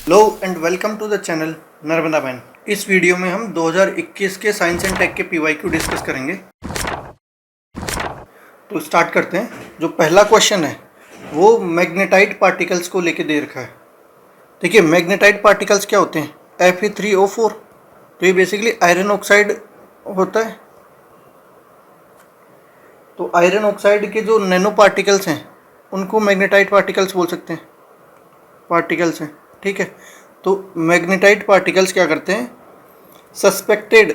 Hello and welcome to the channel Narmada बैन। इस video में हम 2021 के साइंस एंड टेक के पीवाईक्यू डिस्कस करेंगे। तो स्टार्ट करते हैं। जो पहला क्वेश्चन है वो मैग्नेटाइट पार्टिकल्स को लेके दे रखा है। देखिए, मैग्नेटाइट पार्टिकल्स क्या होते हैं? Fe3O4। तो ये बेसिकली आयरन ऑक्साइड होता है। तो आयरन ऑक्साइड के जो नैनो पार्टिकल्स हैं उनको मैग्नेटाइट पार्टिकल्स बोल सकते हैं। पार्टिकल्स हैं, ठीक है। तो मैग्नेटाइट पार्टिकल्स क्या करते हैं? Suspected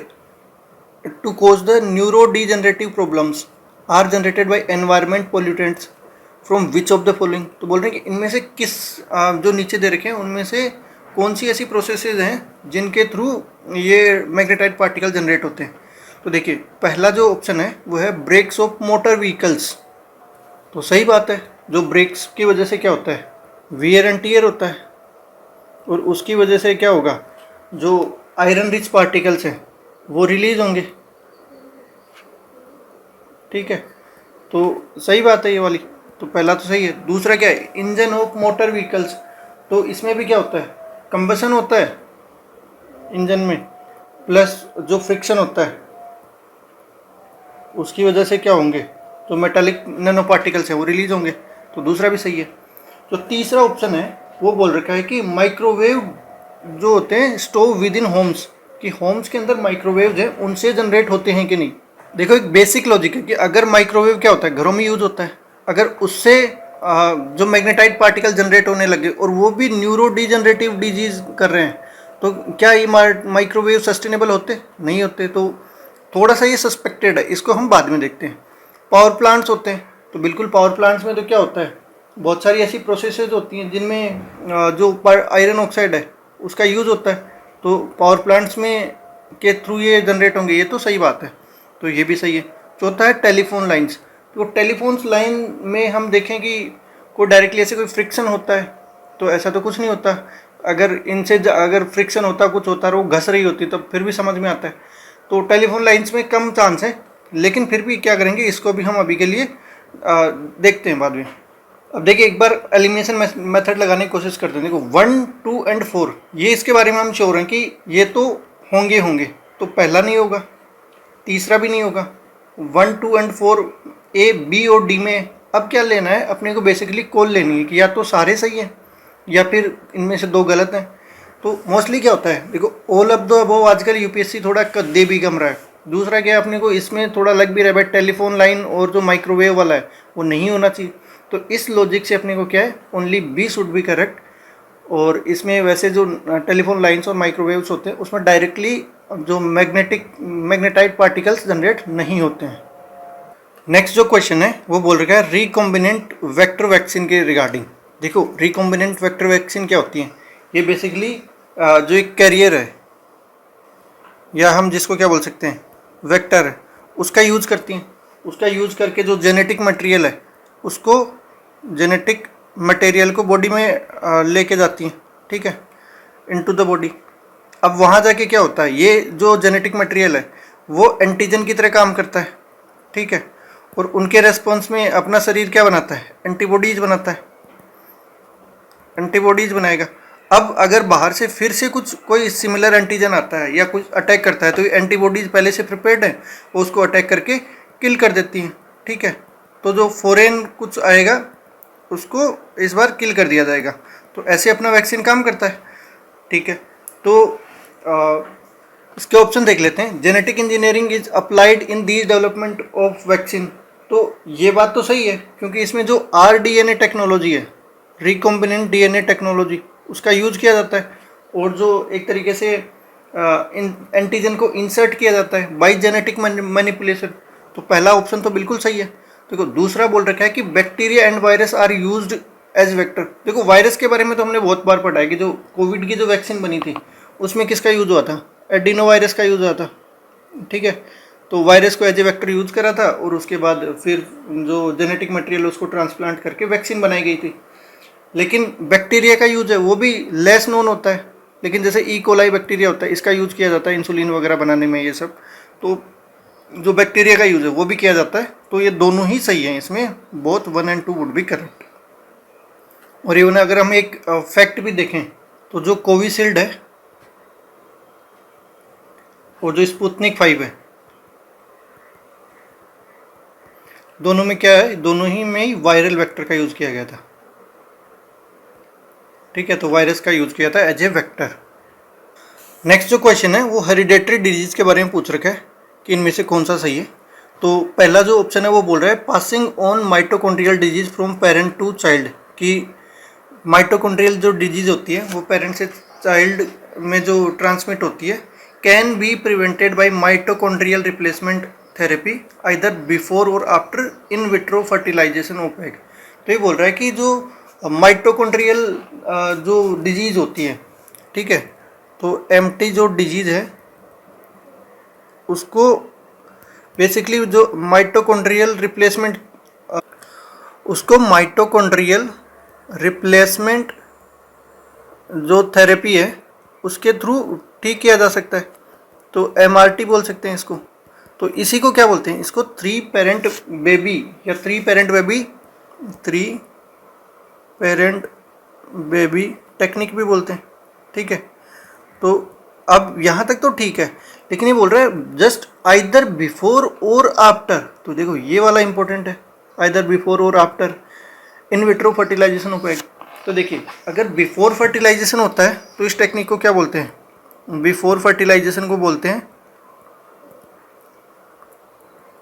to cause the neuro degenerative problems are generated by environment pollutants from which of the following. तो बोल रहे हैं कि इनमें से किस जो नीचे दे रखे हैं उनमें से कौन सी ऐसी प्रोसेसेस हैं जिनके थ्रू ये मैग्नेटाइट पार्टिकल जनरेट होते हैं। तो देखिए, पहला जो ऑप्शन है वो है ब्रेक्स ऑफ मोटर व्हीकल्स। तो सही बात है, जो ब्रेक्स की वजह से क्या होता है? वियर एंड टियर होता है, और उसकी वजह से क्या होगा? जो आयरन रिच पार्टिकल्स हैं वो रिलीज होंगे, ठीक है। तो सही बात है ये वाली। तो पहला तो सही है। दूसरा क्या है? Engine of motor vehicles. तो इसमें भी क्या होता है? कंबसन होता है इंजन में, प्लस जो फ्रिक्शन होता है उसकी वजह से क्या होंगे? जो मेटालिक नैनो पार्टिकल्स हैं वो रिलीज होंगे। तो दूसरा भी सही है। जो तीसरा ऑप्शन है वो बोल रखा है कि माइक्रोवेव जो होते हैं स्टोव विद इन होम्स, कि होम्स के अंदर माइक्रोवेव हैं उनसे जनरेट होते हैं कि नहीं। देखो, एक बेसिक लॉजिक है कि अगर माइक्रोवेव क्या होता है, घरों में यूज होता है, अगर उससे जो मैग्नेटाइट पार्टिकल जनरेट होने लगे और वो भी न्यूरो डिजेनरेटिव डिजीज कर रहे हैं, तो क्या ये माइक्रोवेव सस्टेनेबल होते? नहीं होते। तो थोड़ा सा ये सस्पेक्टेड है, इसको हम बाद में देखते हैं। पावर प्लांट्स होते हैं, तो बिल्कुल पावर प्लांट्स में तो क्या होता है? बहुत सारी ऐसी प्रोसेसेस होती हैं जिनमें जो आयरन ऑक्साइड है उसका यूज़ होता है। तो पावर प्लांट्स में के थ्रू ये जनरेट होंगे, ये तो सही बात है। तो ये भी सही है। चौथा है टेलीफोन लाइंस। तो टेलीफोन लाइन में हम देखें कि कोई डायरेक्टली ऐसे कोई फ्रिक्शन होता है, तो ऐसा तो कुछ नहीं होता। अगर इनसे अगर फ्रिक्शन होता, कुछ होता और वो घस रही होती तो फिर भी समझ में आता है। तो टेलीफोन लाइंस में कम चांस है, लेकिन फिर भी क्या करेंगे, इसको भी हम अभी के लिए देखते हैं बाद में। अब देखिए, एक बार एलिमिनेशन मेथड लगाने की कोशिश करते हैं। देखो 1, 2 एंड 4 ये इसके बारे में हम श्योर हैं कि ये तो होंगे। तो पहला नहीं होगा, तीसरा भी नहीं होगा। 1, 2 एंड 4 ए, बी और डी में अब क्या लेना है अपने को? बेसिकली कॉल लेनी है कि या तो सारे सही हैं या फिर इनमें से दो गलत हैं। तो मोस्टली क्या होता है, देखो ऑल ऑफ द अबव आजकल यूपीएससी थोड़ा दे भी कम रहा है। दूसरा क्या है, अपने को इसमें थोड़ा लग भी रहा है टेलीफोन लाइन और जो माइक्रोवेव वाला है वो नहीं होना चाहिए। तो इस लॉजिक से अपने को क्या है, only B should be correct. और इसमें वैसे जो टेलीफोन लाइंस और माइक्रोवेव्स होते हैं उसमें डायरेक्टली जो मैग्नेटाइट पार्टिकल्स जनरेट नहीं होते हैं। नेक्स्ट जो क्वेश्चन है वो बोल रखा है रिकॉम्बिनेंट वेक्टर वैक्सीन के रिगार्डिंग। देखो, रिकॉम्बिनेंट वेक्टर वैक्सीन क्या होती है? ये बेसिकली जो एक कैरियर है, या हम जिसको क्या बोल सकते हैं, वेक्टर है, उसका यूज करती हैं। उसका यूज करके जो जेनेटिक मटेरियल है उसको जेनेटिक मटेरियल को बॉडी में लेके जाती हैं, ठीक है, इनटू द बॉडी। अब वहाँ जाके क्या होता है, ये जो जेनेटिक मटेरियल है वो एंटीजन की तरह काम करता है, ठीक है। और उनके रेस्पॉन्स में अपना शरीर क्या बनाता है? एंटीबॉडीज बनाता है, एंटीबॉडीज बनाएगा। अब अगर बाहर से फिर से कोई सिमिलर एंटीजन आता है या कुछ अटैक करता है, तो ये एंटीबॉडीज पहले से प्रिपेयर्ड है, वो उसको अटैक करके किल कर देती हैं, ठीक है। तो जो फॉरेन कुछ आएगा उसको इस बार किल कर दिया जाएगा। तो ऐसे अपना वैक्सीन काम करता है, ठीक है। तो इसके ऑप्शन देख लेते हैं। Genetic engineering is applied in these development of vaccine. तो ये बात तो सही है, क्योंकि इसमें जो RDNA टेक्नोलॉजी है, रिकॉम्बिनेंट DNA टेक्नोलॉजी, उसका यूज किया जाता है। और जो एक तरीके से एंटीजन को इंसर्ट किया जाता है बाई जेनेटिक मैनिपुलेशन। तो पहला ऑप्शन तो बिल्कुल सही है। देखो, दूसरा बोल रखा है कि bacteria and virus are used as vector. देखो, वायरस के बारे में तो हमने बहुत बार पढ़ा है कि जो कोविड की जो वैक्सीन बनी थी उसमें किसका यूज हुआ था? एडिनो वायरस का यूज हुआ था, ठीक है। तो वायरस को एज ए वेक्टर यूज करा था और उसके बाद फिर जो जेनेटिक मटेरियल उसको ट्रांसप्लांट करके वैक्सीन बनाई गई थी। लेकिन बैक्टीरिया का यूज है वो भी लेस नोन होता है। लेकिन जैसे ई कोलाई बैक्टीरिया होता है, इसका यूज किया जाता है इंसुलिन वगैरह बनाने में, ये सब। तो जो बैक्टीरिया का यूज है वो भी किया जाता है। तो ये दोनों ही सही हैं, इसमें both 1 and 2 would be correct. और इवन अगर हम एक फैक्ट भी देखें तो जो कोविशील्ड है और जो स्पुतनिक 5 है, दोनों में क्या है, दोनों ही में ही वायरल वेक्टर का यूज़ किया गया था। ठीक है, तो वायरस का यूज़ किया था एज ए वेक्टर। नेक्स्ट जो क्वेश्चन है वो हेरिडेटरी डिजीज के बारे में पूछ रखा है कि इनमें से कौन सा सही है। तो पहला जो ऑप्शन है वो बोल रहा है passing on mitochondrial disease from parent to child, कि माइटोकॉन्ड्रियल जो डिजीज होती है वो पेरेंट से चाइल्ड में जो ट्रांसमिट होती है, can be prevented by mitochondrial replacement therapy either before or after in vitro fertilisation of egg. तो ये बोल रहा है कि जो माइटोकॉन्ड्रियल जो डिजीज होती है, ठीक है, तो एमटी जो डिजीज है उसको बेसिकली जो माइटोकॉन्ड्रियल रिप्लेसमेंट, उसको माइटोकॉन्ड्रियल रिप्लेसमेंट जो थेरेपी है उसके थ्रू ठीक किया जा सकता है। तो एमआरटी बोल सकते हैं इसको। तो इसी को क्या बोलते हैं, इसको थ्री पेरेंट बेबी या थ्री पेरेंट बेबी टेक्निक भी बोलते हैं। ठीक है, तो अब यहाँ तक तो ठीक है, लेकिन ये बोल रहा है just either before or after. तो देखो ये वाला इंपॉर्टेंट है, either before or after in vitro fertilisation of egg. तो देखिए अगर बिफोर फर्टिलाइजेशन होता है तो इस टेक्निक को क्या बोलते हैं, बिफोर फर्टिलाइजेशन को बोलते हैं,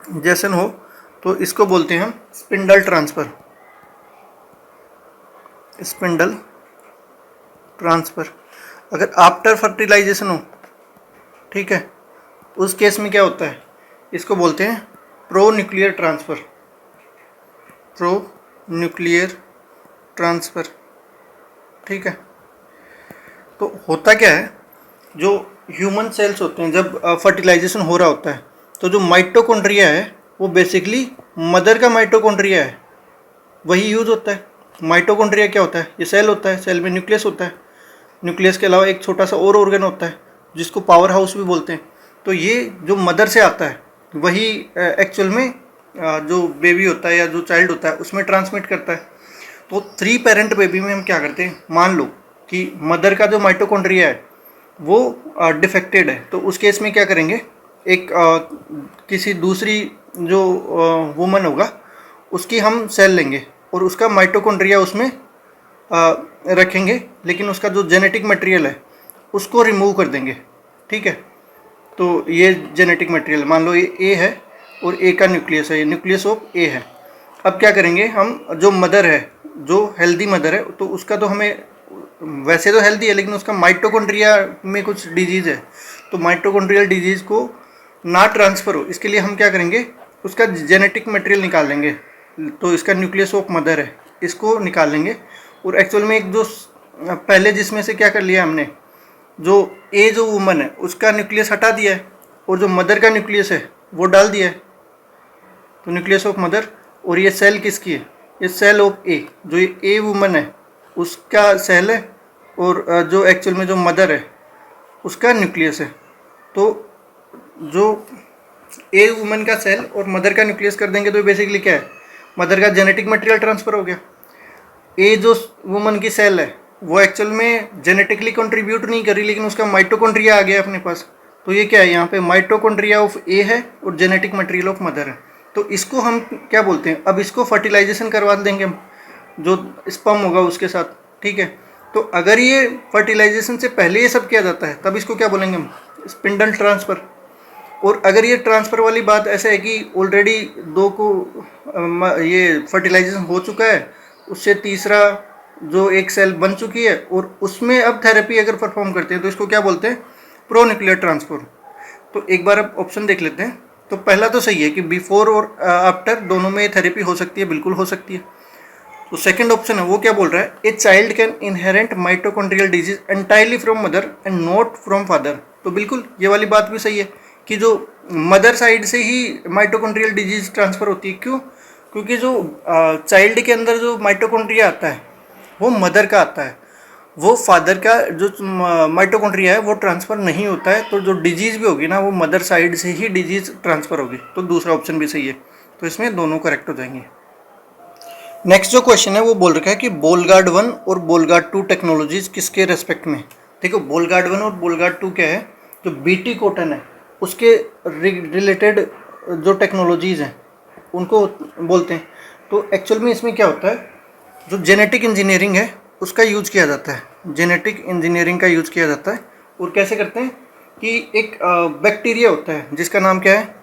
जैसन हो तो इसको बोलते हैं हम स्पिंडल ट्रांसफ़र, स्पिंडल ट्रांसफ़र। अगर आफ्टर फर्टिलाइजेशन हो, ठीक है, उस केस में क्या होता है, इसको बोलते हैं pro nuclear transfer, pro nuclear transfer. ठीक है, तो होता क्या है, जो ह्यूमन सेल्स होते हैं जब फर्टिलाइजेशन हो रहा होता है तो जो माइटोकॉन्ड्रिया है वो बेसिकली मदर का माइटोकॉन्ड्रिया है, वही यूज़ होता है। माइटोकॉन्ड्रिया क्या होता है, ये सेल होता है, सेल में न्यूक्लियस होता है, न्यूक्लियस के अलावा एक छोटा सा और ऑर्गन होता है जिसको पावर हाउस भी बोलते हैं। तो ये जो मदर से आता है वही एक्चुअल में जो बेबी होता है या जो चाइल्ड होता है उसमें ट्रांसमिट करता है। तो थ्री पेरेंट बेबी में हम क्या करते हैं, मान लो कि मदर का जो माइटोकॉन्ड्रिया है वो डिफेक्टेड है, तो उस केस में क्या करेंगे, एक किसी दूसरी जो वुमन होगा उसकी हम सेल लेंगे और उसका माइटोकॉन्ड्रिया उसमें रखेंगे, लेकिन उसका जो जेनेटिक मटेरियल है उसको रिमूव कर देंगे। ठीक है, तो ये जेनेटिक मटेरियल मान लो ये ए है और ए का न्यूक्लियस है, ये न्यूक्लियस ऑफ ए है। अब क्या करेंगे हम, जो मदर है, जो हेल्दी मदर है, तो उसका तो हमें वैसे तो हेल्दी है लेकिन उसका माइटोकॉन्ड्रिया में कुछ डिजीज़ है, तो माइटोकॉन्ड्रियल डिजीज़ को ना ट्रांसफ़र हो इसके लिए हम क्या करेंगे, उसका जेनेटिक मटेरियल निकाल लेंगे। तो इसका न्यूक्लियस ऑफ मदर है, इसको निकाल लेंगे और एक्चुअल में एक जो पहले जिसमें से क्या कर लिया हमने, जो ए जो वुमन है उसका न्यूक्लियस हटा दिया है और जो मदर का न्यूक्लियस है वो डाल दिया है। तो न्यूक्लियस ऑफ मदर, और ये सेल किसकी है, ये सेल ऑफ ए, जो ये ए वुमन है उसका सेल है और जो एक्चुअल में जो मदर है उसका न्यूक्लियस है। तो जो ए वुमन का सेल और मदर का न्यूक्लियस कर देंगे तो बेसिकली क्या है, मदर का जेनेटिक मटेरियल ट्रांसफ़र हो गया। ए जो वुमन की सेल है वो एक्चुअल में जेनेटिकली कंट्रीब्यूट नहीं करी लेकिन उसका माइटोकॉन्ड्रिया आ गया अपने पास, तो ये क्या है, यहाँ पे माइटोकॉन्ड्रिया ऑफ ए है और जेनेटिक मटेरियल ऑफ मदर है। तो इसको हम क्या बोलते हैं, अब इसको फर्टिलाइजेशन करवा देंगे हम, जो स्पर्म होगा उसके साथ। ठीक है, तो अगर ये फर्टिलाइजेशन से पहले ये सब किया जाता है तब इसको क्या बोलेंगे हम, स्पिंडल ट्रांसफ़र। और अगर ये ट्रांसफ़र वाली बात ऐसे है कि ऑलरेडी दो को ये फर्टिलाइजेशन हो चुका है, उससे तीसरा जो एक सेल बन चुकी है और उसमें अब थेरेपी अगर परफॉर्म करते हैं तो इसको क्या बोलते हैं, प्रो न्यूक्लियर ट्रांसफ़र। तो एक बार अब ऑप्शन देख लेते हैं। तो पहला तो सही है कि बिफोर और आफ्टर दोनों में थेरेपी हो सकती है, बिल्कुल हो सकती है। तो सेकंड ऑप्शन है वो क्या बोल रहा है, a child can inherent mitochondrial disease entirely from mother and not from father. तो बिल्कुल ये वाली बात भी सही है कि जो मदर साइड से ही माइटोकॉन्ड्रियल डिजीज ट्रांसफ़र होती है। क्यों, क्योंकि जो चाइल्ड के अंदर जो माइटोकॉन्ड्रिया आता है वो मदर का आता है, वो फादर का जो माइटोकॉन्ड्रिया है वो ट्रांसफ़र नहीं होता है। तो जो डिजीज़ भी होगी ना वो मदर साइड से ही डिजीज़ ट्रांसफ़र होगी। तो दूसरा ऑप्शन भी सही है, तो इसमें दोनों करेक्ट हो जाएंगे। नेक्स्ट जो क्वेश्चन है वो बोल रखा है कि बोलगार्ड 1 और बोलगार्ड 2 टेक्नोलॉजीज किसके रेस्पेक्ट में। देखो बोलगार्ड 1 और बोलगार्ड 2 क्या है, जो बीटी कॉटन है उसके रिलेटेड जो टेक्नोलॉजीज हैं उनको बोलते हैं। तो एक्चुअल में इसमें क्या होता है, जो जेनेटिक इंजीनियरिंग है उसका यूज किया जाता है, जेनेटिक इंजीनियरिंग का यूज किया जाता है। और कैसे करते हैं कि एक बैक्टीरिया होता है जिसका नाम क्या है,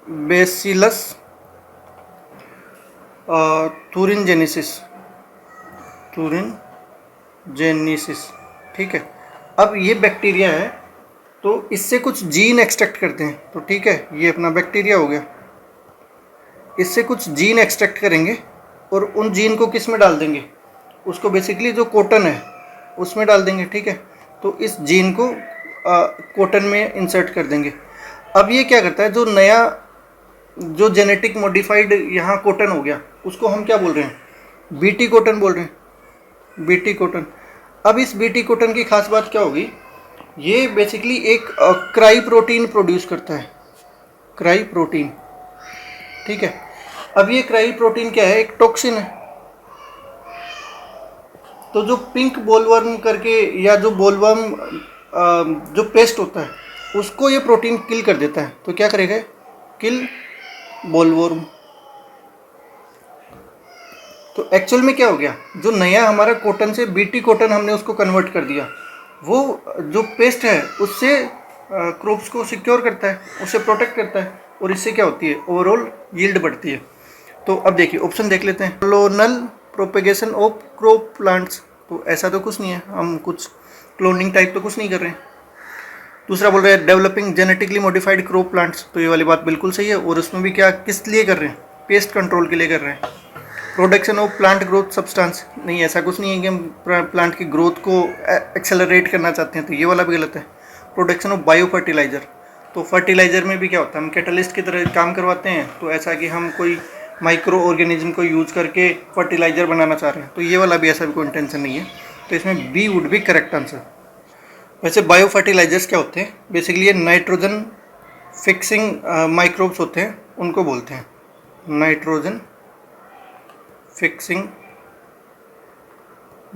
बेसिलस थूरिनजेनेसिस, ठीक है। अब ये बैक्टीरिया है तो इससे कुछ जीन एक्सट्रैक्ट करते हैं, तो ठीक है ये अपना बैक्टीरिया हो गया, इससे कुछ जीन एक्सट्रैक्ट करेंगे और उन जीन को किस में डाल देंगे, उसको बेसिकली जो कॉटन है उसमें डाल देंगे, ठीक है। तो इस जीन को कॉटन में इंसर्ट कर देंगे। अब ये क्या करता है, जो नया जो जेनेटिक मॉडिफाइड यहाँ कॉटन हो गया उसको हम क्या बोल रहे हैं, बीटी कॉटन बोल रहे हैं, बीटी कॉटन। अब इस बीटी कॉटन की खास बात क्या होगी, ये बेसिकली एक क्राई प्रोटीन प्रोड्यूस करता है, क्राई प्रोटीन, ठीक है। अब ये क्राई प्रोटीन क्या है, एक टॉक्सिन है। तो जो पिंक बोलवर्म करके या जो बोलवर्म जो पेस्ट होता है उसको ये प्रोटीन किल कर देता है। तो क्या करेगा, किल बोलवर्म। तो एक्चुअल में क्या हो गया, जो नया हमारा कॉटन से बीटी कॉटन हमने उसको कन्वर्ट कर दिया, वो जो पेस्ट है उससे क्रॉप्स को सिक्योर करता है, उससे प्रोटेक्ट करता है, और इससे क्या होती है, ओवरऑल यील्ड बढ़ती है। तो अब देखिए ऑप्शन देख लेते हैं, clonal propagation of crop plants, तो ऐसा तो कुछ नहीं है, हम कुछ क्लोनिंग टाइप तो कुछ नहीं कर रहे हैं। दूसरा बोल रहे हैं developing genetically modified crop plants, तो ये वाली बात बिल्कुल सही है, और उसमें भी क्या किस लिए कर रहे हैं, पेस्ट कंट्रोल के लिए कर रहे हैं। Production of plant growth substance, नहीं ऐसा कुछ नहीं है कि हम प्लांट की ग्रोथ को एक्सेलरेट करना चाहते हैं, तो ये वाला भी गलत है। प्रोडक्शन ऑफ बायो फर्टिलाइजर, तो फर्टिलाइजर में भी क्या होता है, हम कैटलिस्ट की तरह काम करवाते हैं, तो ऐसा कि हम कोई माइक्रो ऑर्गेनिज्म को यूज़ करके फर्टिलाइजर बनाना चाह रहे हैं, तो ये वाला भी ऐसा भी कोई इंटेंशन नहीं है। तो इसमें B would be correct answer. वैसे बायो फर्टिलाइजर्स क्या होते हैं, बेसिकली ये नाइट्रोजन फिक्सिंग माइक्रोब्स होते हैं, उनको बोलते हैं नाइट्रोजन फिक्सिंग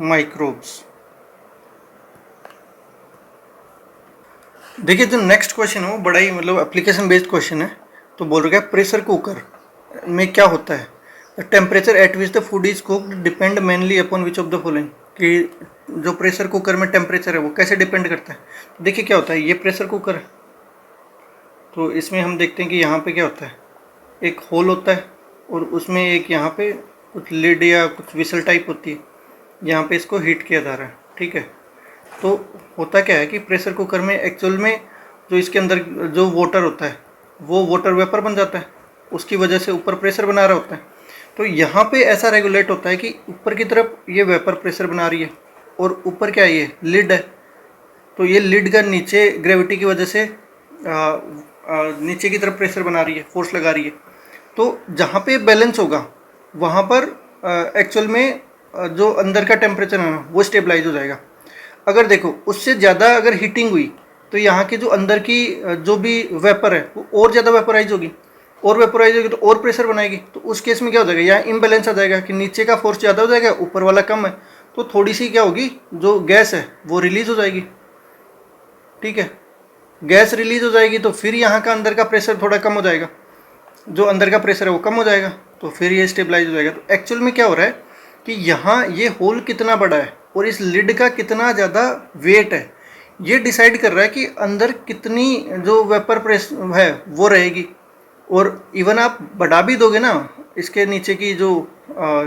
माइक्रोब्स। देखिए जो नेक्स्ट क्वेश्चन है वो बड़ा ही मतलब एप्लीकेशन बेस्ड क्वेश्चन है। तो बोल रहा है प्रेशर कुकर में क्या होता है, the temperature at which the food is cooked depend mainly upon which of the following, कि जो प्रेशर कुकर में टेम्परेचर है वो कैसे डिपेंड करता है। तो देखिए क्या होता है, ये प्रेशर कुकर है, तो इसमें हम देखते हैं कि यहाँ पे क्या होता है, एक होल होता है और उसमें एक यहाँ पे कुछ लिड या कुछ विसल टाइप होती है, यहाँ पे इसको हीट किया जा रहा है, ठीक है। तो होता क्या है कि प्रेशर कुकर में एक्चुअल में जो इसके अंदर जो वाटर होता है वो वाटर वेपर बन जाता है, उसकी वजह से ऊपर प्रेशर बना रहा होता है। तो यहाँ पे ऐसा रेगुलेट होता है कि ऊपर की तरफ ये वेपर प्रेशर बना रही है और ऊपर क्या है, ये लिड है, तो ये लिड का नीचे ग्रेविटी की वजह से नीचे की तरफ प्रेशर बना रही है, फोर्स लगा रही है। तो जहाँ पे बैलेंस होगा वहाँ पर एक्चुअल में जो अंदर का टेम्परेचर है ना वो स्टेबलाइज हो जाएगा। अगर देखो उससे ज़्यादा अगर हीटिंग हुई तो यहाँ की जो अंदर की जो भी वेपर है वो और ज़्यादा वेपराइज होगी, और वेपराइज होगी तो और प्रेशर बनाएगी। तो उस केस में क्या हो जाएगा, यहाँ इम्बैलेंस आ जाएगा कि नीचे का फोर्स ज़्यादा हो जाएगा, ऊपर वाला कम है, तो थोड़ी सी क्या होगी, जो गैस है वो रिलीज हो जाएगी, ठीक है। गैस रिलीज हो जाएगी तो फिर यहाँ का अंदर का प्रेशर थोड़ा कम हो जाएगा, जो अंदर का प्रेशर है वो कम हो जाएगा, तो फिर ये स्टेबलाइज हो जाएगा। तो एक्चुअल में क्या हो रहा है कि यहाँ ये होल कितना बड़ा है और इस लिड का कितना ज़्यादा वेट है, ये डिसाइड कर रहा है कि अंदर कितनी जो वेपर प्रेस है वो रहेगी। और इवन आप बढ़ा भी दोगे ना इसके नीचे की जो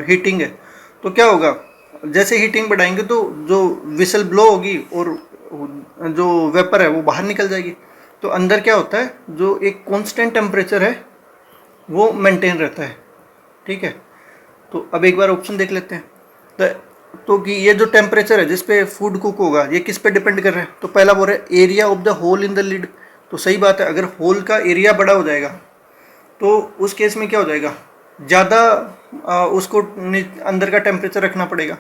हीटिंग है, तो क्या होगा, जैसे हीटिंग बढ़ाएंगे तो जो विसल ब्लो होगी और जो वेपर है वो बाहर निकल जाएगी। तो अंदर क्या होता है, जो एक कांस्टेंट टेम्परेचर है वो मेंटेन रहता है, ठीक है। तो अब एक बार ऑप्शन देख लेते हैं। तो कि ये जो टेम्परेचर है जिस पे फूड कुक होगा ये किस पे डिपेंड कर रहा है, तो पहला बोल रहा है area of the hole in the lid. तो सही बात है, अगर होल का एरिया बड़ा हो जाएगा तो उस केस में क्या हो जाएगा, ज़्यादा उसको अंदर का टेम्परेचर रखना पड़ेगा,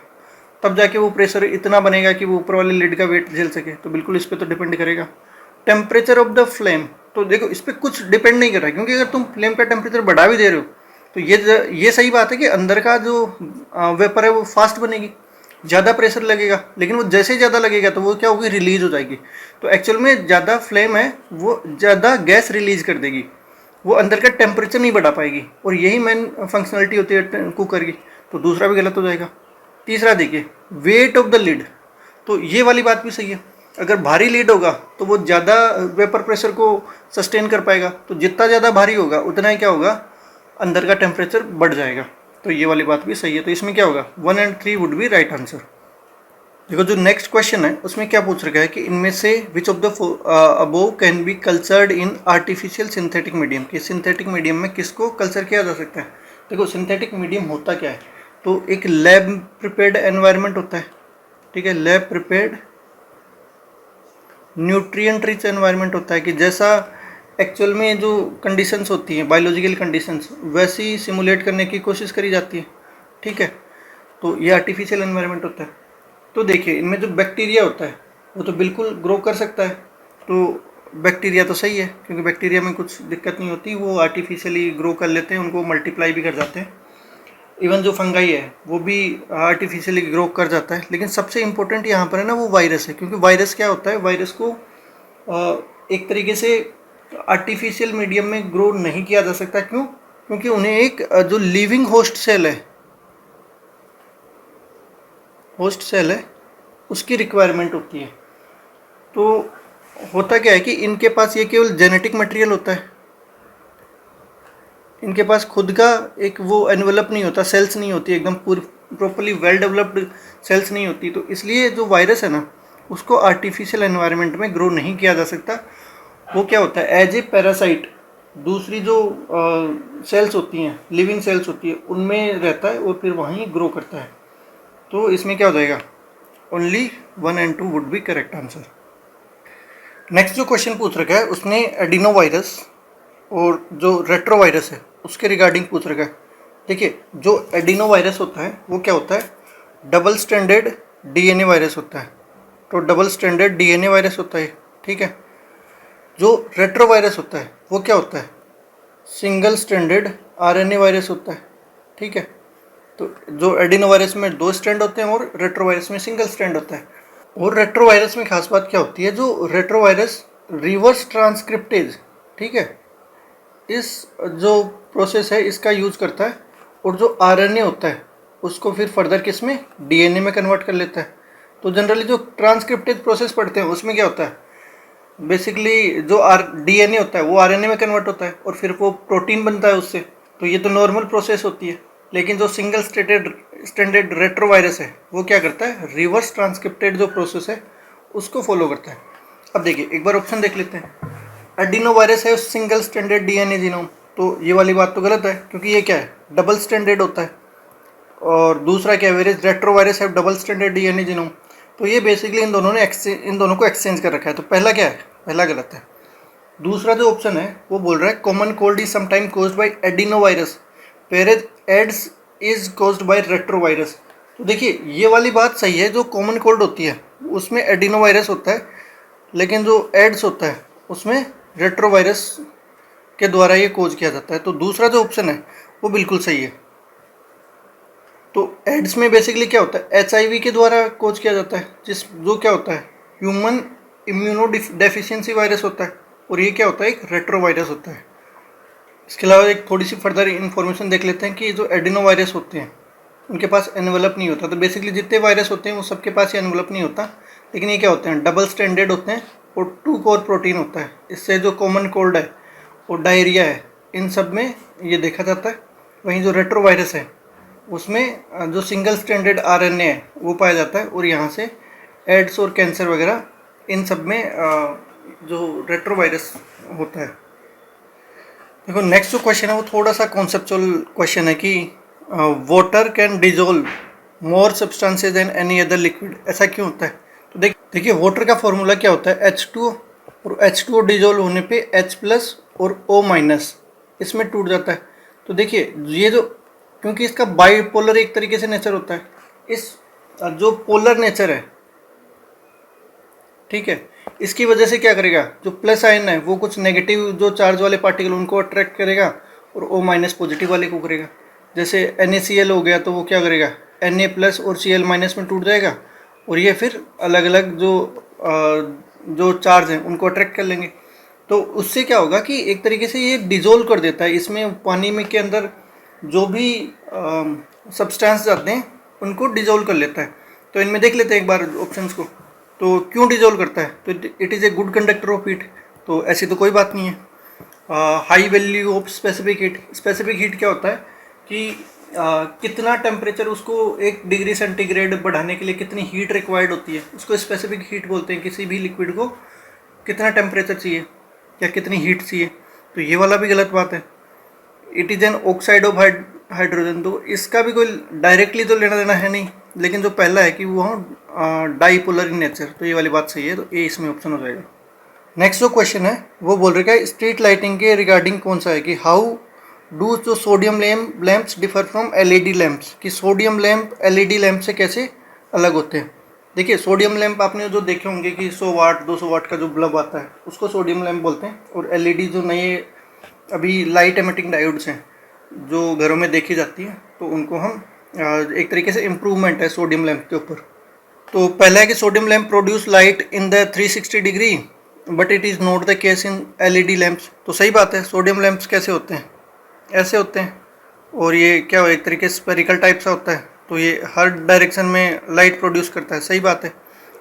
तब जाके वो प्रेशर इतना बनेगा कि वो ऊपर वाले लिड का वेट झेल सके। तो बिल्कुल इस पर तो डिपेंड करेगा। टेम्परेचर ऑफ द फ्लेम, तो देखो इस पर कुछ डिपेंड नहीं कर रहा है, क्योंकि अगर तुम फ्लेम का टेम्परेचर बढ़ा भी दे रहे हो तो ये सही बात है कि अंदर का जो वेपर है वो फास्ट बनेगी, ज़्यादा प्रेशर लगेगा, लेकिन वो जैसे ज़्यादा लगेगा तो वो क्या होगी, रिलीज हो जाएगी। तो एक्चुअल में ज़्यादा फ्लेम है वो ज़्यादा गैस रिलीज कर देगी, वो अंदर का टेम्परेचर नहीं बढ़ा पाएगी, और यही मेन फंक्शनलिटी होती है कुकर की। तो दूसरा भी गलत हो जाएगा। तीसरा देखिए, वेट ऑफ द लिड, तो ये वाली बात भी सही है। अगर भारी लीड होगा तो वो ज़्यादा वेपर प्रेशर को सस्टेन कर पाएगा, तो जितना ज़्यादा भारी होगा उतना ही क्या होगा, अंदर का टेम्परेचर बढ़ जाएगा। तो ये वाली बात भी सही है। तो इसमें क्या होगा, 1 और 3 वुड बी राइट आंसर। देखो जो नेक्स्ट क्वेश्चन है उसमें क्या पूछ रखा है कि इनमें से विच of the above can be cultured in artificial synthetic medium, कि सिंथेटिक मीडियम में किसको कल्चर किया जा सकता है। देखो सिंथेटिक मीडियम होता क्या है, तो एक लैब प्रिपेयर्ड एनवायरनमेंट होता है, ठीक है, lab prepared nutrient rich environment होता है, कि जैसा एक्चुअल में जो कंडीशंस होती हैं बायोलॉजिकल कंडीशंस वैसी सिमुलेट करने की कोशिश करी जाती है, ठीक है। तो ये आर्टिफिशियल एनवायरनमेंट होता है। तो देखिए इनमें जो बैक्टीरिया होता है वो तो बिल्कुल ग्रो कर सकता है, तो बैक्टीरिया तो सही है क्योंकि बैक्टीरिया में कुछ दिक्कत नहीं होती, वो आर्टिफिशियली ग्रो कर लेते हैं, उनको मल्टीप्लाई भी कर जाते हैं। इवन जो फंगाई है वो भी आर्टिफिशियली ग्रो कर जाता है। लेकिन सबसे इम्पोर्टेंट यहाँ पर है ना वो वायरस है, क्योंकि वायरस क्या होता है, वायरस को एक तरीके से आर्टिफिशियल मीडियम में ग्रो नहीं किया जा सकता। क्यों? क्योंकि उन्हें एक जो लिविंग होस्ट सेल है उसकी रिक्वायरमेंट होती है। तो होता क्या है कि इनके पास ये केवल जेनेटिक मटेरियल होता है, इनके पास खुद का एक वो एनवेलप नहीं होता, सेल्स नहीं होती एकदम पूरी प्रॉपरली वेल डेवलप्ड सेल्स नहीं होती। तो इसलिए जो वायरस है ना उसको आर्टिफिशियल एनवायरनमेंट में ग्रो नहीं किया जा सकता। वो क्या होता है, एज ए पैरासाइट दूसरी जो सेल्स होती हैं, लिविंग सेल्स होती है, उनमें रहता है और फिर वहीं ग्रो करता है। तो इसमें क्या हो जाएगा, ओनली 1 और 2 would be correct answer. Next जो क्वेश्चन पूछ रखा है उसने एडिनो वायरस और जो रेट्रोवायरस है उसके रिगार्डिंग पूछ रखा है। देखिए जो एडिनो वायरस होता है वो क्या होता है, डबल स्टैंडर्ड डीएनए वायरस होता है। तो डबल स्टैंडर्ड डीएनए वायरस होता है, ठीक है। जो रेट्रोवायरस होता है वो क्या होता है, सिंगल स्टैंडर्ड आरएनए वायरस होता है, ठीक है। तो जो एडिनो वायरस में 2 स्ट्रैंड होते हैं और रेट्रोवायरस में सिंगल स्ट्रैंड होता है। और रेट्रोवायरस में खास बात क्या होती है, जो रेट्रोवायरस रिवर्स ट्रांसक्रिप्टेज, ठीक है, इस जो प्रोसेस है इसका यूज करता है, और जो आरएनए होता है उसको फिर फर्दर किस में, डीएनए में कन्वर्ट कर लेता है। तो जनरली जो ट्रांसक्रिप्टेज प्रोसेस पढ़ते हैं उसमें क्या होता है, बेसिकली जो डीएनए होता है वो आरएनए में कन्वर्ट होता है और फिर वो प्रोटीन बनता है उससे। तो ये तो नॉर्मल प्रोसेस होती है। लेकिन जो सिंगल स्टैंडर्ड रेट्रोवायरस है वो क्या करता है, रिवर्स ट्रांसक्रिप्टेड जो प्रोसेस है उसको फॉलो करता है। अब देखिए एक बार ऑप्शन देख लेते हैं। एडिनो वायरस है सिंगल स्टैंडर्ड डीएनए जीनोम, तो ये वाली बात तो गलत है क्योंकि ये क्या है, डबल स्टैंडर्ड होता है। और दूसरा क्या है, रेट्रोवायरस है डबल स्टैंडर्ड डीएनए जीनोम। तो ये बेसिकली इन दोनों को एक्सचेंज कर रखा है। तो पहला क्या है, पहला गलत है। दूसरा जो ऑप्शन है वो बोल रहा है common cold is sometime caused by adenovirus whereas AIDS is caused by retrovirus. तो देखिए ये वाली बात सही है, जो कॉमन कोल्ड होती है उसमें एडिनो वायरस होता है, लेकिन जो एड्स होता है उसमें रेट्रोवायरस के द्वारा ये कोज किया जाता है। तो दूसरा जो ऑप्शन है वो बिल्कुल सही है। तो एड्स में बेसिकली क्या होता है, एचआईवी के द्वारा कोज किया जाता है, जो क्या होता है, ह्यूमन इम्यूनो डेफिशिएंसी वायरस होता है, और ये क्या होता है, एक रेट्रोवायरस होता है। इसके अलावा एक थोड़ी सी फर्दर इन्फॉर्मेशन देख लेते हैं कि जो एडिनो वायरस होते हैं उनके पास एनवेलप नहीं होता। तो बेसिकली जितने वायरस होते हैं वो सबके पास ये एनवेलप नहीं होता, लेकिन ये क्या होते हैं, डबल स्टैंडर्ड होते हैं और 2 कोर प्रोटीन होता है। इससे जो कॉमन कोल्ड है और डायरिया है इन सब में ये देखा जाता है। वहीं जो रेट्रोवायरस है उसमें जो सिंगल स्टैंडर्ड आरएनए है वो पाया जाता है, और यहाँ से एड्स और कैंसर वगैरह इन सब में जो रेट्रोवायरस होता है। देखो नेक्स्ट जो क्वेश्चन है वो थोड़ा सा कॉन्सेप्चुअल क्वेश्चन है कि water can dissolve more substances than any other liquid, ऐसा क्यों होता है। तो देखिए वाटर का फॉर्मूला क्या होता है, H2O, और H2O डिजोल्व होने पे H+ और O- इसमें टूट जाता है। तो देखिए ये जो, क्योंकि इसका बाइपोलर एक तरीके से नेचर होता है, इस जो पोलर नेचर है, ठीक है, इसकी वजह से क्या करेगा, जो प्लस आयन है वो कुछ नेगेटिव जो चार्ज वाले पार्टिकल उनको अट्रैक्ट करेगा, और O- पॉजिटिव वाले को करेगा। जैसे NaCl हो गया तो वो क्या करेगा, Na+ और Cl- में टूट जाएगा और ये फिर अलग अलग जो चार्ज हैं उनको अट्रैक्ट कर लेंगे। तो उससे क्या होगा कि एक तरीके से ये डिजोल्व कर देता है, इसमें पानी में के अंदर जो भी सब्सटेंस जाते हैं उनको डिजोल्व कर लेता है। तो इनमें देख लेते हैं एक बार ऑप्शंस को। तो क्यों डिजोल्व करता है, तो it is a good conductor of heat, तो ऐसी तो कोई बात नहीं है। High value of specific heat, specific heat क्या होता है कि कितना टेम्परेचर उसको 1 डिग्री सेंटीग्रेड बढ़ाने के लिए कितनी हीट रिक्वायर्ड होती है, उसको स्पेसिफिक हीट बोलते हैं। किसी भी लिक्विड को कितना टेम्परेचर चाहिए या कितनी हीट चाहिए, तो ये वाला भी गलत बात है। It is an oxide of hydrogen, तो इसका भी कोई डायरेक्टली तो लेना देना है नहीं, लेकिन जो पहला है कि वो डाईपोलर इन नेचर, तो ये वाली बात सही है, तो ए इसमें ऑप्शन हो जाएगा। नेक्स्ट जो क्वेश्चन है वो बोल रहे हैं स्ट्रीट लाइटिंग के रिगार्डिंग कौन सा है, कि हाउ डू जो sodium lamps differ from LED lamps, कि सोडियम लैम्प एलईडी लैम्प से कैसे अलग होते हैं। देखिए सोडियम लैम्प आपने जो देखे होंगे कि 100 वाट 200 वाट का जो बल्ब आता है उसको सोडियम लैम्प बोलते हैं, और एलईडी जो नए अभी लाइट एमिटिंग डायोड्स हैं जो घरों में देखी जाती है, तो उनको हम एक तरीके से इम्प्रूवमेंट है सोडियम लैम्प के ऊपर। तो पहला है कि sodium lamp produce light in the 360 degree but it is not the case in LED lamps, तो सही बात है। सोडियम लैम्प्स कैसे होते हैं, ऐसे होते हैं, और ये क्या हो एक तरीके से स्पेरिकल टाइप सा होता है, तो ये हर डायरेक्शन में लाइट प्रोड्यूस करता है, सही बात है।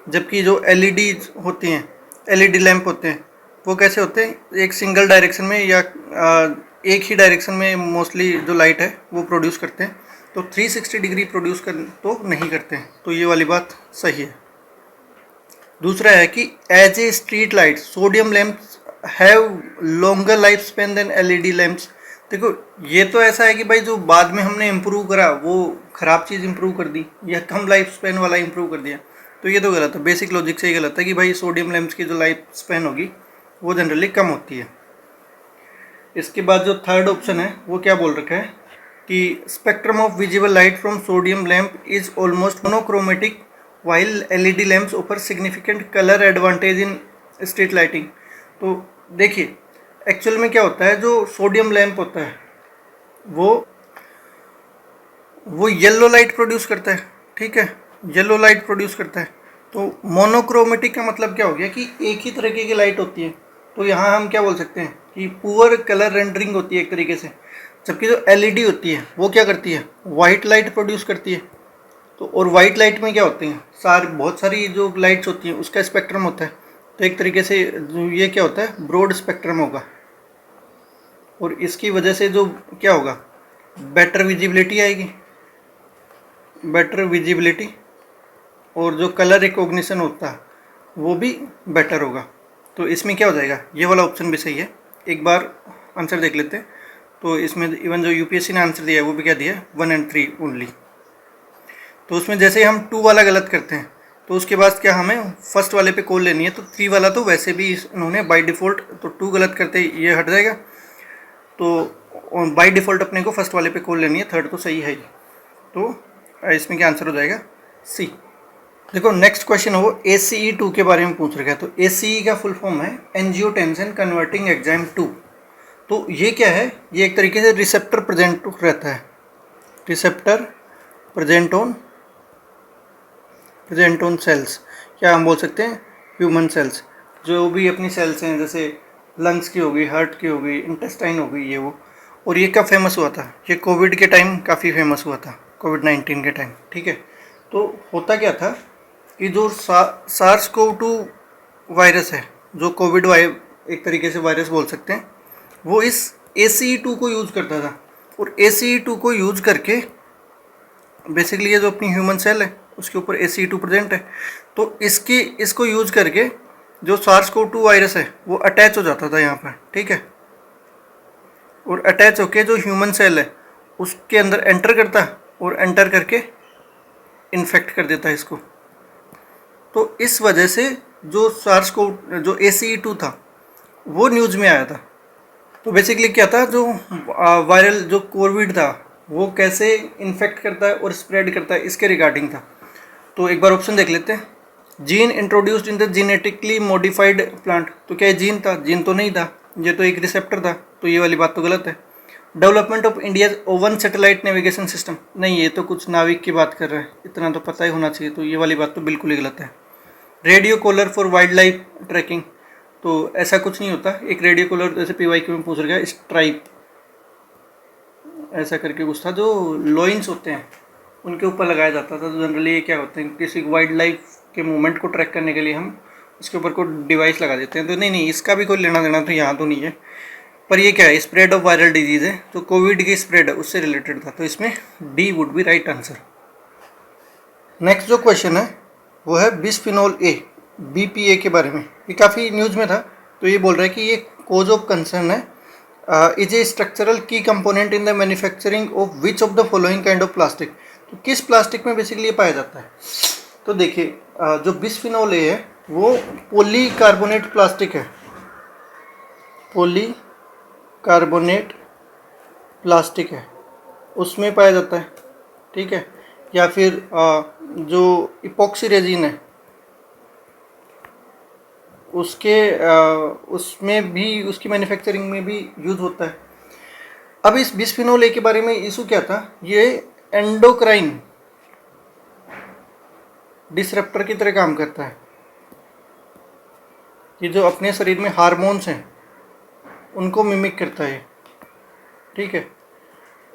जबकि जो एलईडी होती हैं, एलईडी लैम्प होते हैं, वो कैसे होते हैं, एक सिंगल डायरेक्शन में या एक ही डायरेक्शन में मोस्टली जो लाइट है वो प्रोड्यूस करते हैं, तो 360 डिग्री प्रोड्यूस कर तो नहीं करते हैं, तो ये वाली बात सही है। दूसरा है कि as a street light sodium lamps have longer life span than LED lamps. देखो ये तो ऐसा है कि भाई जो बाद में हमने इम्प्रूव करा वो ख़राब चीज़ इम्प्रूव कर दी या कम लाइफ स्पेन वाला इम्प्रूव कर दिया, तो ये तो गलत है। बेसिक लॉजिक से ही गलत है कि भाई सोडियम लैम्प्स की जो लाइफ स्पेन होगी वो जनरली कम होती है। इसके बाद जो थर्ड ऑप्शन है वो क्या बोल रखा है कि spectrum of visible light from sodium lamp is almost monochromatic while LED lamps offer significant colour advantage in street lighting. तो देखिए एक्चुअल में क्या होता है, जो सोडियम लैम्प होता है वो येलो लाइट प्रोड्यूस करता है, ठीक है, येलो लाइट प्रोड्यूस करता है। तो मोनोक्रोमेटिक का मतलब क्या हो गया कि एक ही तरीके की लाइट होती है, तो यहाँ हम क्या बोल सकते हैं कि पुअर कलर रेंडरिंग होती है एक तरीके से। जबकि जो एलईडी होती है वो क्या करती है, वाइट लाइट प्रोड्यूस करती है। तो और वाइट लाइट में क्या होती हैं, बहुत सारी जो लाइट्स होती हैं उसका स्पेक्ट्रम होता है, तो एक तरीके से ये क्या होता है, ब्रॉड स्पेक्ट्रम होगा, और इसकी वजह से जो क्या होगा, बेटर विजिबिलिटी आएगी, बेटर विजिबिलिटी, और जो कलर रिकॉग्निशन होता है वो भी बेटर होगा। तो इसमें क्या हो जाएगा, ये वाला ऑप्शन भी सही है। एक बार आंसर देख लेते हैं। तो इसमें इवन जो यूपीएससी ने आंसर दिया है वो भी क्या दिया है, 1 और 3 ओनली। तो उसमें जैसे हम 2 वाला गलत करते हैं तो उसके बाद क्या हमें फर्स्ट वाले पे कॉल लेनी है, तो 3 वाला तो वैसे भी इन्होंने बाय डिफ़ॉल्ट, तो 2 गलत करते ये हट जाएगा, तो बाय डिफ़ॉल्ट अपने को फर्स्ट वाले पे कॉल लेनी है, थर्ड तो सही है ही। तो इसमें क्या आंसर हो जाएगा, सी। देखो नेक्स्ट क्वेश्चन है वो ACE2 के बारे में पूछ रखा है। तो ACE का फुल फॉर्म है एंजियोटेंसिन कन्वर्टिंग एंजाइम 2। तो ये क्या है, ये एक तरीके से रिसेप्टर प्रेजेंट रहता है, रिसेप्टर प्रेजेंट ऑन सेल्स, क्या हम बोल सकते हैं, ह्यूमन सेल्स, जो भी अपनी सेल्स हैं, जैसे लंग्स की होगी, हार्ट की होगी, इंटेस्टाइन होगी, ये वो। और ये कब फेमस हुआ था, ये कोविड के टाइम काफ़ी फेमस हुआ था, कोविड-19 के टाइम, ठीक है। तो होता क्या था कि जो SARS-CoV-2 वायरस है, जो कोविड एक तरीके से वायरस बोल सकते हैं, वो इस ACE2 को यूज़ करता था, और ACE2 को यूज़ करके बेसिकली ये जो अपनी ह्यूमन सेल है उसके ऊपर ACE2 प्रेजेंट है, तो इसको यूज़ करके जो SARS-CoV-2 वायरस है वो अटैच हो जाता था यहाँ पर, ठीक है, और अटैच होके जो ह्यूमन सेल है उसके अंदर एंटर करता और एंटर करके इन्फेक्ट कर देता है इसको। तो इस वजह से जो जो ACE2 था वो न्यूज़ में आया था। तो बेसिकली क्या था, जो वायरल जो कोविड था वो कैसे इन्फेक्ट करता है और स्प्रेड करता है, इसके रिगार्डिंग था। तो एक बार ऑप्शन देख लेते हैं। Gene introduced in the genetically modified plant, तो क्या जीन था, जीन तो नहीं था, ये तो एक रिसेप्टर था, तो ये वाली बात तो गलत है। Development of India oven satellite navigation system, नहीं ये तो कुछ नाविक की बात कर रहा है, इतना तो पता ही होना चाहिए, तो ये वाली बात तो बिल्कुल ही गलत है। Radio collar for wildlife tracking, तो ऐसा कुछ नहीं होता। एक रेडियो कॉलर जैसे PYQ में पूछ रहा, स्ट्राइप ऐसा करके कुछ था, जो लॉइंस होते हैं उनके ऊपर लगाया जाता था। तो जनरली ये क्या होते हैं, किसी वाइल्ड लाइफ के मूवमेंट को ट्रैक करने के लिए हम उसके ऊपर कोई डिवाइस लगा देते हैं। तो नहीं, इसका भी कोई लेना देना तो यहाँ तो नहीं है। पर ये क्या है, स्प्रेड ऑफ वायरल डिजीज़ है, तो कोविड की स्प्रेड है उससे रिलेटेड था, तो इसमें D would be right answer. Next जो क्वेश्चन है वो है बिस्फिनोल ए, BPA के बारे में। ये काफ़ी न्यूज़ में था, तो ये बोल रहा है कि ये कोज ऑफ कंसर्न है, इज ए स्ट्रक्चरल की component in the manufacturing of which of the following kind of plastic. तो किस प्लास्टिक में बेसिकली ये पाया जाता है। तो देखिए जो बिस्फिनोल ए है वो पॉलीकार्बोनेट प्लास्टिक है, पॉलीकार्बोनेट प्लास्टिक है, उसमें पाया जाता है, ठीक है। या फिर जो इपॉक्सी रेजिन है उसमें भी, उसकी मैन्युफैक्चरिंग में भी यूज़ होता है। अब इस बिस्फिनोल ए के बारे में इशू क्या था, ये एंडोक्राइन डिसरप्टर की तरह काम करता है। ये जो अपने शरीर में हार्मोन्स हैं उनको मिमिक करता है, ठीक है,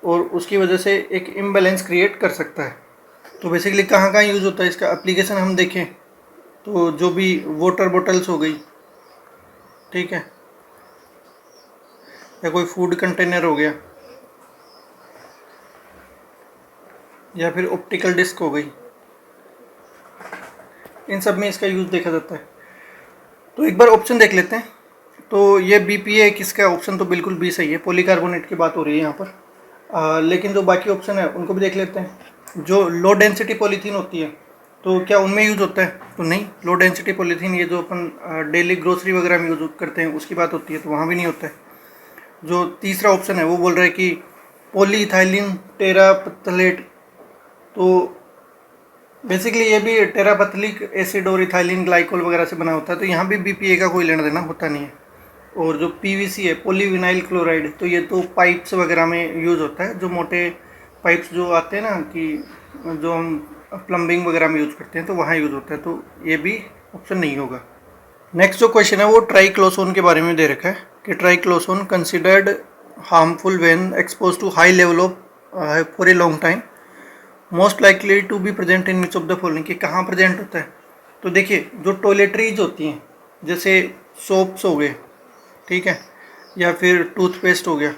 और उसकी वजह से एक इम्बैलेंस क्रिएट कर सकता है। तो बेसिकली कहाँ कहाँ यूज़ होता है इसका, एप्लीकेशन हम देखें तो जो भी वाटर बॉटल्स हो गई, ठीक है, या कोई फूड कंटेनर हो गया, या फिर ऑप्टिकल डिस्क हो गई, इन सब में इसका यूज़ देखा जाता है। तो एक बार ऑप्शन देख लेते हैं। तो ये BPA किसका ऑप्शन तो बिल्कुल भी सही है, पॉलीकार्बोनेट की बात हो रही है यहाँ पर। लेकिन जो बाकी ऑप्शन है उनको भी देख लेते हैं। जो लो डेंसिटी पॉलीथीन होती है तो क्या उनमें यूज़ होता है, तो नहीं। लो डेंसिटी पॉलीथीन ये जो अपन डेली ग्रोसरी वगैरह में यूज़ करते हैं उसकी बात होती है, तो वहाँ भी नहीं होता है। जो तीसरा ऑप्शन है वो बोल रहा है कि पॉलीइथाइलिन टेरापथलेट, तो बेसिकली ये भी टेरापथलिक एसिड और इथाइलिन ग्लाइकोल वगैरह से बना होता है, तो यहाँ भी BPA का कोई लेना देना होता नहीं है। और जो PVC है, पॉलीविनाइल क्लोराइड, तो ये तो पाइप्स वगैरह में यूज़ होता है, जो मोटे पाइप्स जो आते हैं ना, कि जो हम प्लम्बिंग वगैरह में यूज़ करते हैं, तो वहाँ यूज़ होता है, तो ये भी ऑप्शन नहीं होगा। नेक्स्ट जो क्वेश्चन है वो ट्राइक्लोसोन के बारे में दे रखा है कि triclosan considered harmful when expose to high level of for a long time, most likely to be present in which of the following, कि कहाँ प्रेजेंट होता है। तो देखिए जो टॉयलेटरीज होती हैं, जैसे सोप्स हो गए, ठीक है, या फिर टूथपेस्ट हो गया,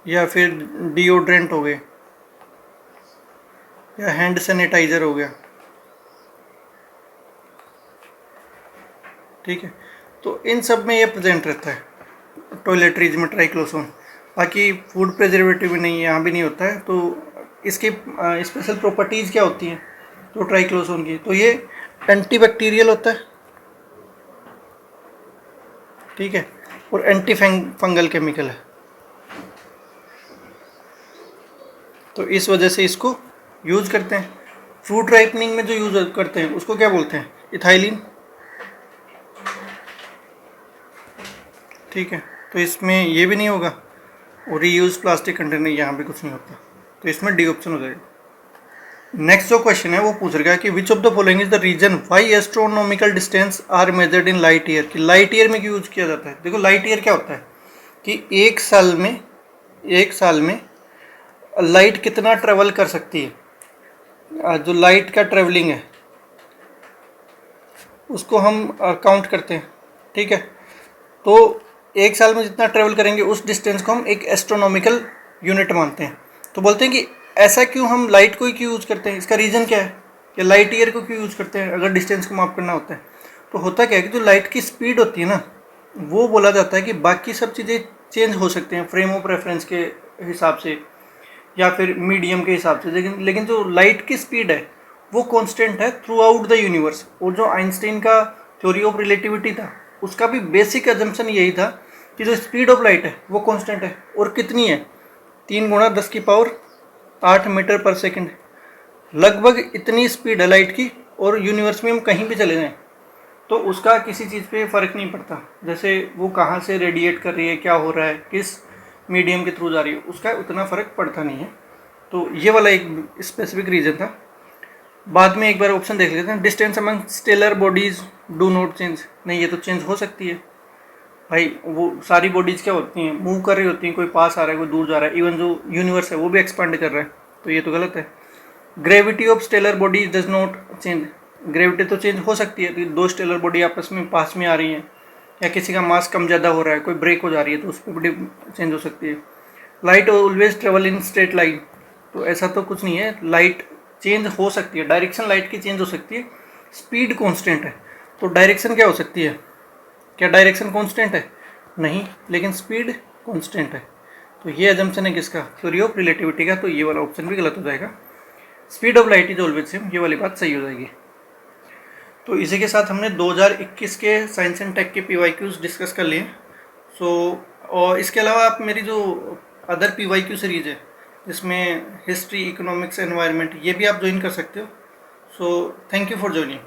या फिर डिओड्रेंट हो गए, या हैंड सैनिटाइज़र हो गया, ठीक है, तो इन सब में ये प्रेजेंट रहता है, टॉयलेटरीज में ट्राइक्लोसोन। बाकी फूड प्रिजर्वेटिव भी नहीं है, यहाँ भी नहीं होता है। तो इसकी स्पेशल प्रॉपर्टीज़ क्या होती हैं तो ट्राइक्लोसोन की, तो ये एंटीबैक्टीरियल होता है, ठीक है, और एंटी फंगल केमिकल है। तो इस वजह से इसको यूज़ करते हैं। फ्रूट राइपनिंग में जो यूज़ करते हैं उसको क्या बोलते हैं, इथाइलिन, ठीक है, तो इसमें ये भी नहीं होगा। और रीयूज प्लास्टिक कंटेनर, यहाँ भी कुछ नहीं होता, तो इसमें डी ऑप्शन हो जाएगा। नेक्स्ट जो क्वेश्चन है वो पूछ रहा है कि which of the following is the reason why astronomical distance are measured in light year, कि लाइट ईयर में क्यों यूज किया जाता है। देखो लाइट ईयर क्या होता है कि एक साल में लाइट कितना ट्रेवल कर सकती है, जो लाइट का ट्रेवलिंग है उसको हम काउंट करते हैं, ठीक है। तो एक साल में जितना ट्रेवल करेंगे उस डिस्टेंस को हम एक एस्ट्रोनॉमिकल यूनिट मानते हैं। तो बोलते हैं कि ऐसा क्यों हम लाइट को ही क्यों यूज़ करते हैं, इसका रीज़न क्या है, या लाइट ईयर को क्यों यूज़ करते हैं अगर डिस्टेंस को माप करना होता है। तो होता क्या है कि जो लाइट की स्पीड होती है ना, वो बोला जाता है कि बाकी सब चीज़ें चेंज हो सकते हैं फ्रेम ऑफ रेफरेंस के हिसाब से या फिर मीडियम के हिसाब से, लेकिन जो लाइट की स्पीड है वो कांस्टेंट है थ्रू आउट द यूनिवर्स। और जो आइंस्टाइन का थ्योरी ऑफ रिलेटिविटी था उसका भी बेसिक अजम्पशन यही था कि जो स्पीड ऑफ लाइट है वो कांस्टेंट है, और कितनी है, 3 × 10⁸ मीटर पर सेकंड, लगभग इतनी स्पीड है लाइट की। और यूनिवर्स में हम कहीं भी चले जाएं तो उसका किसी चीज़ पे फ़र्क नहीं पड़ता, जैसे वो कहाँ से रेडिएट कर रही है, क्या हो रहा है, किस मीडियम के थ्रू जा रही है, उसका उतना फ़र्क पड़ता नहीं है। तो ये वाला एक स्पेसिफिक रीज़न था। बाद में एक बार ऑप्शन देख लेते हैं, distance among stellar bodies do not change. नहीं, ये तो चेंज हो सकती है भाई, वो सारी बॉडीज़ क्या होती हैं, मूव कर रही होती हैं, कोई पास आ रहा है, कोई दूर जा रहा है, इवन जो यूनिवर्स है वो भी एक्सपांड कर रहा है, तो ये तो गलत है। Gravity of stellar bodies does not change. Gravity तो चेंज हो सकती है, तो दो स्टेलर बॉडी आपस में पास में आ रही हैं, या किसी का मास कम ज़्यादा हो रहा है, कोई ब्रेक हो जा रही है, तो उस पर बॉडी चेंज हो सकती है। Light always travel in straight line, तो ऐसा तो कुछ नहीं है, लाइट चेंज हो सकती है, डायरेक्शन लाइट की चेंज हो सकती है, स्पीड कांस्टेंट है। तो डायरेक्शन क्या हो सकती है, क्या डायरेक्शन कांस्टेंट है? नहीं, लेकिन स्पीड कांस्टेंट है। तो ये अजम्पशन है किसका, थ्योरी ऑफ रिलेटिविटी का, तो ये वाला ऑप्शन भी गलत हो जाएगा। Speed of light is always same, ये वाली बात सही हो जाएगी। तो इसी के साथ हमने 2021 के साइंस एंड टेक के PYQs डिस्कस कर लिए। और इसके अलावा आप मेरी जो अदर PYQ सीरीज है जिसमें हिस्ट्री, इकोनॉमिक्स, एनवायरनमेंट, ये भी आप ज्वाइन कर सकते हो। So thank you for joining.